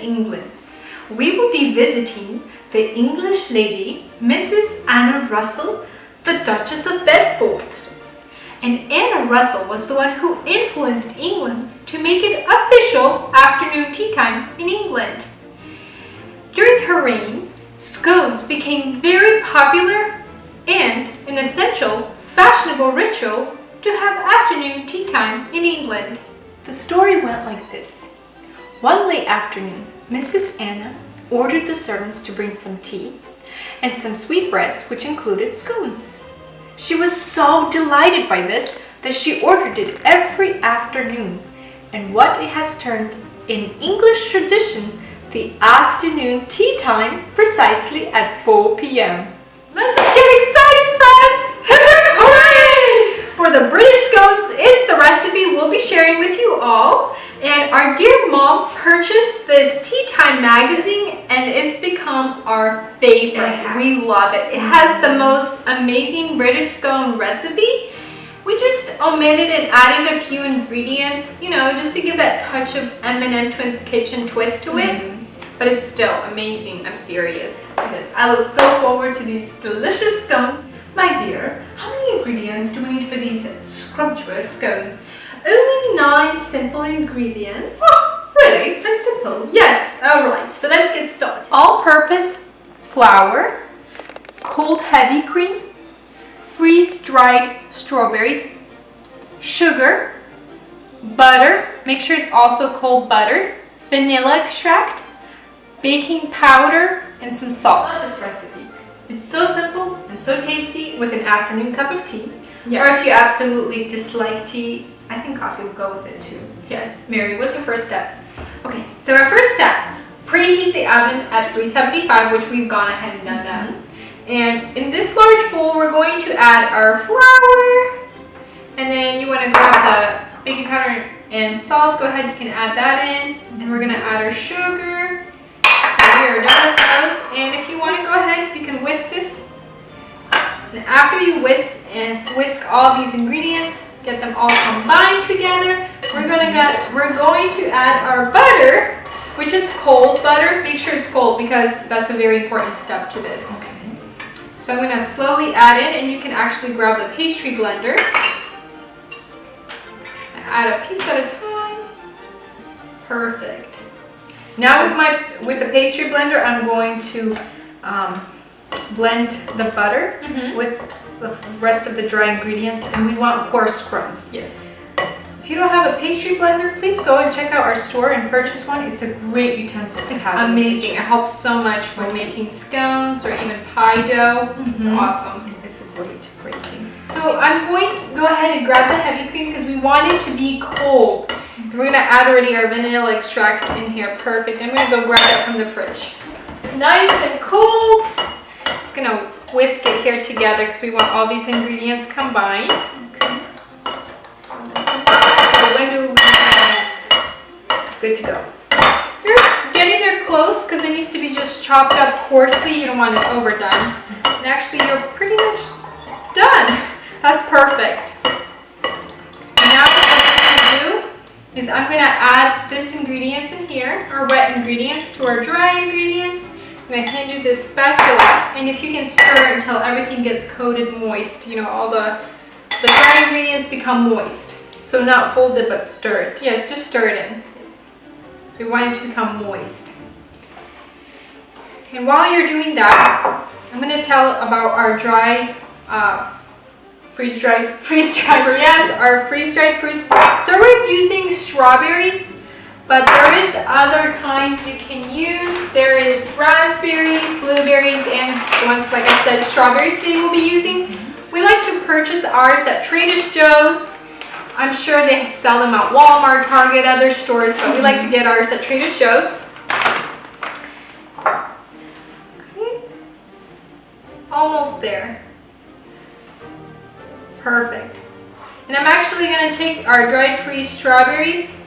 England. We will be visiting the English lady, Mrs. Anna Russell, the Duchess of Bedford. And Anna Russell was the one who influenced England to make it official afternoon tea time in England. During her reign, scones became very popular and an essential, fashionable ritual to have afternoon tea time in England. The story went like this. One late afternoon, Mrs. Anna ordered the servants to bring some tea and some sweetbreads, which included scones. She was so delighted by this that she ordered it every afternoon, and what it has turned in English tradition the afternoon tea time precisely at 4 p.m. Let's get excited, friends! Hooray! For the British scones is the recipe we'll be sharing with you all. And our dear mom purchased this tea time magazine and it's become our favorite. We love it. It has the most amazing British scone recipe. We just omitted and added a few ingredients, you know, just to give that touch of M&MTwinsKitchen twist to it. But it's still amazing, I'm serious. I look so forward to these delicious scones. My dear, how many ingredients do we need for these scrumptious scones? Only 9 simple ingredients. Oh, really? So simple? Yes. Alright, so let's get started. All-purpose flour, cold heavy cream, freeze-dried strawberries, sugar, butter, make sure it's also cold butter, vanilla extract, baking powder, and some salt. I love this recipe. It's so simple and so tasty with an afternoon cup of tea. Yes. Or if you absolutely dislike tea, I think coffee will go with it too. Yes. Mary, what's your first step? Okay, so our first step, preheat the oven at 375, which we've gone ahead and done that. And in this large bowl, we're going to add our flour. And then you want to grab the baking powder and salt. Go ahead, you can add that in. And we're going to add our sugar. So we are done with those. And if you want to go ahead, you can whisk this. And after you whisk all these ingredients, get them all combined together, we're going to add our butter, which is cold butter. Make sure it's cold because that's a very important step to this. Okay. So I'm going to slowly add in, and you can actually grab the pastry blender. Add a piece at a time. Perfect. Now with the pastry blender, I'm going to blend the butter with the rest of the dry ingredients, and we want coarse crumbs. Yes. If you don't have a pastry blender, please go and check out our store and purchase one. It's a great utensil to have. Amazing. It helps so much when making scones or even pie dough. It's awesome. It's a great thing. So I'm going to go ahead and grab the heavy cream because we want it to be cold. We're going to add already our vanilla extract in here. Perfect. I'm going to go grab that from the fridge. It's nice and cold. Just going to whisk it here together because we want all these ingredients combined. When do we good to go? You're getting there close because it needs to be just chopped up coarsely. You don't want it overdone. And actually, you're pretty much done. That's perfect. Now what I'm going to do is I'm going to add this ingredients in here, our wet ingredients, to our dry ingredients. I'm going to hand you this spatula, and if you can stir until everything gets coated moist, you know, all the dry ingredients become moist. So not folded, but stirred. Yes, just stir it in. Yes. We want it to become moist. And while you're doing that, I'm going to tell about our dried, freeze-dried fruits. Yes, our freeze-dried fruits. So we're using strawberries, but there is other kinds you can use. There is raspberries, blueberries, and the ones, like I said, strawberries today we'll be using. We like to purchase ours at Trader Joe's. I'm sure they sell them at Walmart, Target, other stores, but we like to get ours at Trader Joe's. Okay. Almost there. Perfect. And I'm actually going to take our dried freeze strawberries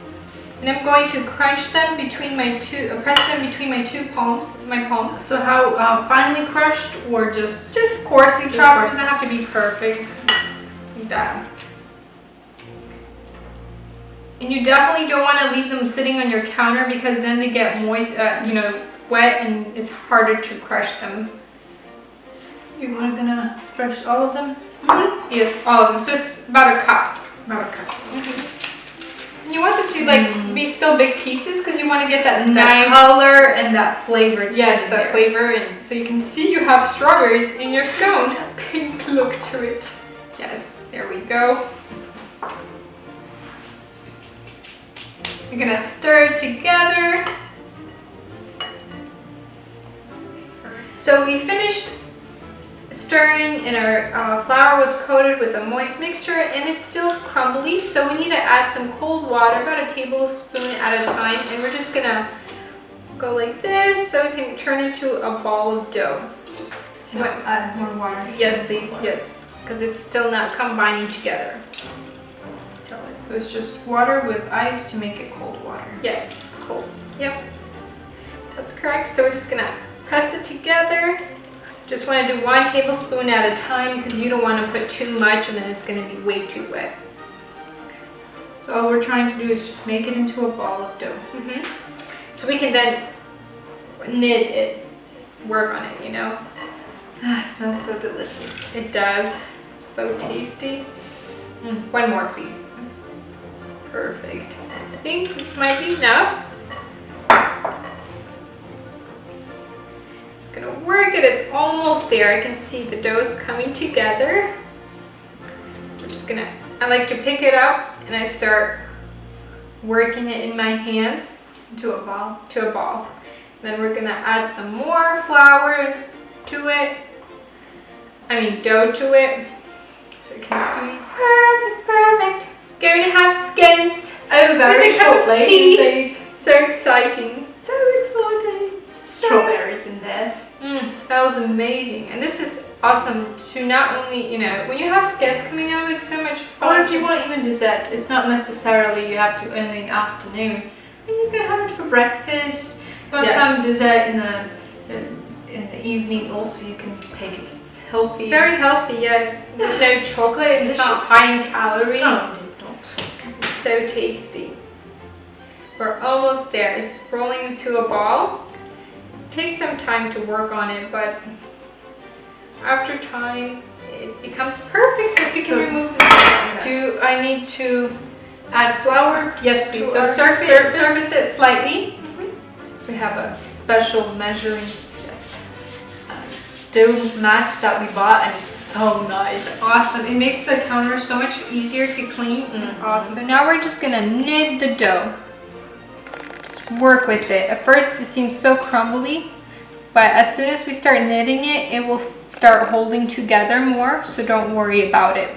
and I'm going to crunch them between my press them between my palms. So how finely crushed or just coarsely chopped? It doesn't have to be perfect. Like that. And you definitely don't want to leave them sitting on your counter because then they get moist, you know, wet, and it's harder to crush them. You are gonna crush all of them? Mm-hmm. Yes, all of them. So it's about a cup. About a cup. You want them to like be still big pieces because you want to get that nice color and that flavor. Yes, that flavor, and so you can see you have strawberries in your scone. A pink look to it. Yes, there we go. You're gonna stir it together. So we finished stirring, and our flour was coated with a moist mixture, and it's still crumbly, so we need to add some cold water, about a tablespoon at a time, and we're just gonna go like this so we can turn it to a ball of dough. So add more water. Yes, please. Yes, because it's still not combining together. So it's just water with ice to make it cold water. Yes, cold. Yep, that's correct. So we're just gonna press it together. Just want to do 1 tablespoon at a time because you don't want to put too much and then it's going to be way too wet. So all we're trying to do is just make it into a ball of dough. So we can then knit it, work on it, you know. Ah, it smells so delicious. It does. So tasty. One more, please. Perfect. I think this might be enough. Just gonna work it. It's almost there. I can see the dough is coming together. So I'm just gonna, I like to pick it up and I start working it in my hands into a ball. To a ball. Then we're gonna add some more flour to it. I mean dough to it. So it can be perfect. Going to have scones. Oh, very shortly. Tea. So exciting. So exciting. Strawberries in there. Smells amazing. And this is awesome to not only, you know, when you have guests coming over, it's so much fun. Or if you want even dessert, it's not necessarily you have to only in the afternoon. And you can have it for breakfast. If you want some dessert in the evening also, you can take it. It's healthy. It's very healthy, yes. There's no chocolate, it's not high in calories. No, it's so tasty. We're almost there. It's rolling into a ball. Takes some time to work on it, but after time it becomes perfect. So if you can remove this, do I need to add flour? Yes, please. So surface it slightly. We have a special measuring dough mat that we bought, and it's so nice. It's awesome. It makes the counter so much easier to clean. It's awesome. So now we're just gonna knead the dough. Work with it. At first it seems so crumbly, but as soon as we start knitting it, it will start holding together more, so don't worry about it.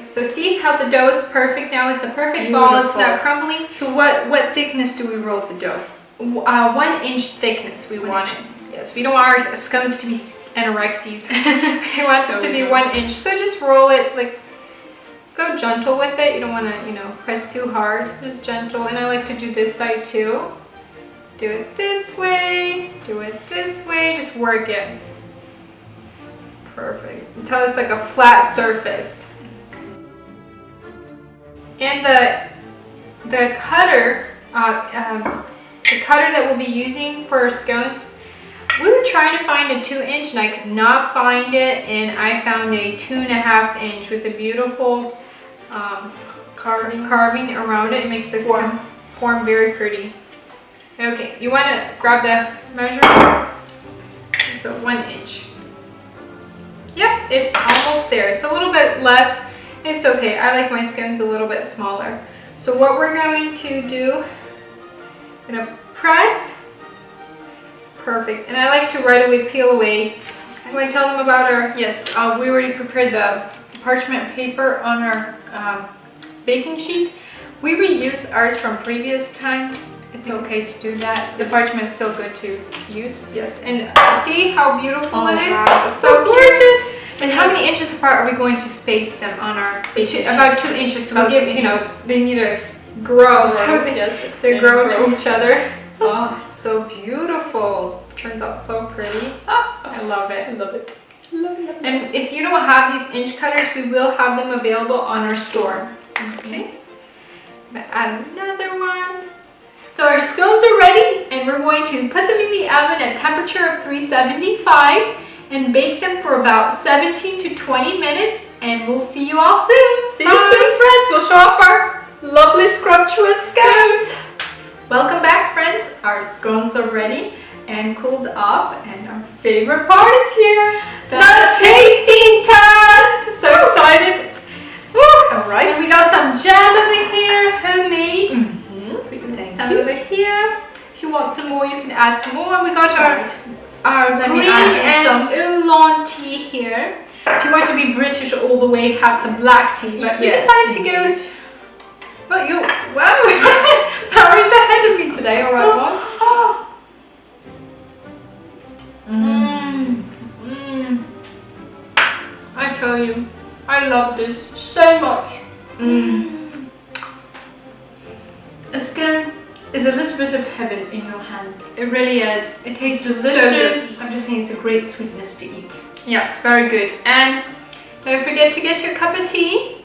So see how the dough is perfect now? It's a perfect ball. It's not crumbling. So what thickness do we roll the dough? 1 inch thickness we want it. Yes, we don't want our scones to be anorexies. We want them to be 1 inch. So just roll it, like, go gentle with it. You don't want to, you know, press too hard. Just gentle. And I like to do this side too. Do it this way. Do it this way. Just work it. Perfect. Until it's like a flat surface. And the cutter, that we'll be using for our scones, we were trying to find a 2-inch and I could not find it, and I found a 2.5 inch with a beautiful carving around it. It makes this form very pretty. Okay, you want to grab the measurement. So 1 inch. Yep, it's almost there. It's a little bit less. It's okay. I like my scones a little bit smaller. So what we're going to do, I'm going to press. Perfect. And I like to right away peel away. You want to tell them about our... Yes, we already prepared the parchment paper on our baking sheet. We reused ours from previous time, it's okay to do that. The Yes. parchment is still good to use. Yes. And see how beautiful it is? Wow. It's so gorgeous. And how many inches apart are we going to space them on our Inches. About 2 inches. So About we give, 2 you know, inches. they need to grow. So they, Yes, they grow grow. to each other. Oh, so beautiful. Turns out so pretty. I love it. I love it. Love it. And if you don't have these inch cutters, we will have them available on our store. Okay. I'm gonna add another one. So our scones are ready, and we're going to put them in the oven at temperature of 375 and bake them for about 17 to 20 minutes, and we'll see you all soon. See you soon, friends. We'll show off our lovely scrumptious scones. Welcome back, friends. Our scones are ready and cooled off, and our favorite part is here, the tasting test. So excited. Woo. All right. And we got some jam over here, homemade. We can put some over here. If you want some more, you can add some more. We got our Let me green add some. and oolong tea here. If you want to be British all the way, have some black tea. But we decided to go with. Well, you wow, Mary's ahead of me today. All right, one. I tell you, I love this so much. A scone is a little bit of heaven in your hand. It really is. It tastes Delicious. so good. I'm just saying it's a great sweetness to eat. Yes, very good. And don't forget to get your cup of tea.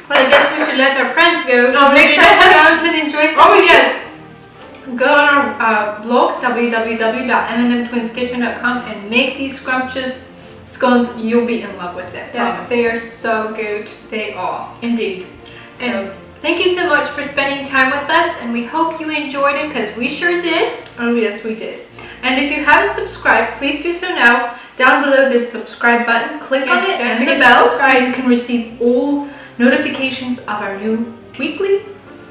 Well, I guess we should let our friends go. Make some scones and enjoy some. Oh yes. Go on our blog, www.m&mTwinsKitchen.com, and make these scrumptious scones. You'll be in love with it. Yes, Promise. They are so good. They are. Indeed. And thank you so much for spending time with us, and we hope you enjoyed it, because we sure did. Oh yes, we did. And if you haven't subscribed, please do so now. Down below this subscribe button, click on it and the bell so you can receive all notifications of our new weekly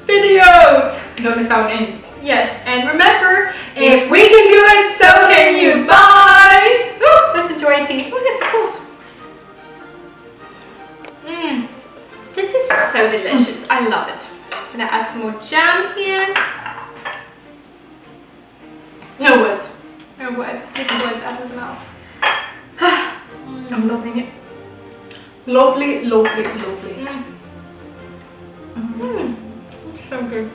videos. Don't miss out on any. Yes, and remember, if we can do it, so can you. Bye! Woo, let's enjoy our tea. Oh yes, of course. This is so delicious. I love it. I'm gonna add some more jam here. No words. No words. Take the words out of the mouth. I'm loving it. Lovely, lovely, lovely. It's so good.